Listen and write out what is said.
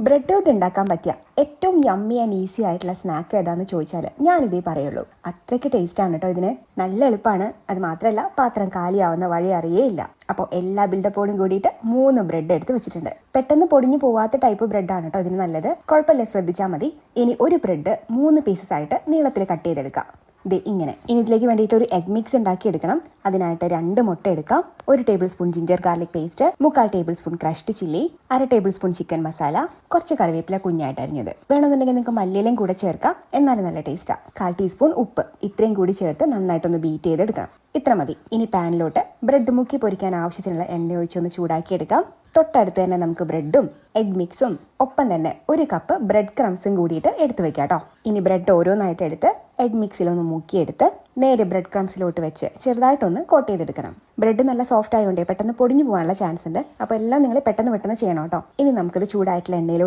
Bread out ഉണ്ടാക്കാൻ പറ്റിയ ഏറ്റവും യമ്മി ആൻഡ് ഈസി ആയിട്ടുള്ള സ്നാക്ക് ഏതാന്ന് ചോദിച്ചാൽ ഞാനിതേ പറയുള്ളൂ. അത്രയ്ക്ക് ടേസ്റ്റാണ് കേട്ടോ ഇതിന്. നല്ല എളുപ്പമാണ്. അത് മാത്രമല്ല പാത്രം കാലിയാവുന്ന വഴി അറിയേയില്ല. അപ്പോൾ എല്ലാ ബിൽഡപ്പോടും കൂടിയിട്ട് 3 ബ്രെഡ് എടുത്ത് വെച്ചിട്ടുണ്ട്. പെട്ടെന്ന് പൊടിഞ്ഞു പോവാത്ത ടൈപ്പ് ബ്രെഡാണ് കേട്ടോ ഇതിന് നല്ലത്. കുഴപ്പമില്ല, ശ്രദ്ധിച്ചാൽ മതി. ഇനി ഒരു ബ്രെഡ് 3 പീസസ് ആയിട്ട് നീളത്തിൽ കട്ട് ചെയ്തെടുക്കാം. ഇങ്ങനെ. ഇനി ഇതിലേക്ക് വേണ്ടിയിട്ട് ഒരു എഗ് മിക്സ് ഉണ്ടാക്കി എടുക്കണം. അതിനായിട്ട് 2 മുട്ട എടുക്കാം, 1 table spoon ginger garlic paste, 3/4 table spoon crushed chilli, 1/2 table spoon chicken masala, കുറച്ച് കറിവേപ്പില കുഞ്ഞായിട്ട് അരിഞ്ഞത്. വേണമെന്നുണ്ടെങ്കിൽ നിങ്ങൾക്ക് മല്ലിയിലയും കൂടെ ചേർക്കാം, എന്നാലും നല്ല ടേസ്റ്റാണ്. 1/4 ടീസ്പൂൺ ഉപ്പ്. ഇത്രയും കൂടി ചേർത്ത് നന്നായിട്ടൊന്ന് ബീറ്റ് ചെയ്തെടുക്കണം. ഇത്ര മതി. ഇനി പാനിലോട്ട് ബ്രെഡ് മുക്കി പൊരിക്കാൻ ആവശ്യത്തിനുള്ള എണ്ണ ഒഴിച്ചൊന്ന് ചൂടാക്കി എടുക്കാം. തൊട്ടടുത്ത് തന്നെ നമുക്ക് ബ്രെഡും എഗ് മിക്സും ഒപ്പം തന്നെ 1 കപ്പ് ബ്രെഡ് ക്രംസും കൂടിയിട്ട് എടുത്ത് വെക്കാം കേട്ടോ. ഇനി ബ്രെഡ് ഓരോന്നായിട്ട് എടുത്ത് എഗ് മിക്സിലൊന്ന് മുക്കിയെടുത്ത് നേരെ ബ്രെഡ് ക്രംസിലോട്ട് വെച്ച് ചെറുതായിട്ടൊന്ന് കോട്ട് ചെയ്തെടുക്കണം. ബ്രെഡ് നല്ല സോഫ്റ്റ് ആയതുകൊണ്ടേ പെട്ടെന്ന് പൊടിഞ്ഞു പോകാനുള്ള ചാൻസ് ഉണ്ട്. അപ്പോൾ എല്ലാം നിങ്ങൾ പെട്ടെന്ന് ചെയ്യണം കേട്ടോ. ഇനി നമുക്കിത് ചൂടായിട്ടുള്ള എണ്ണയിലോട്ട്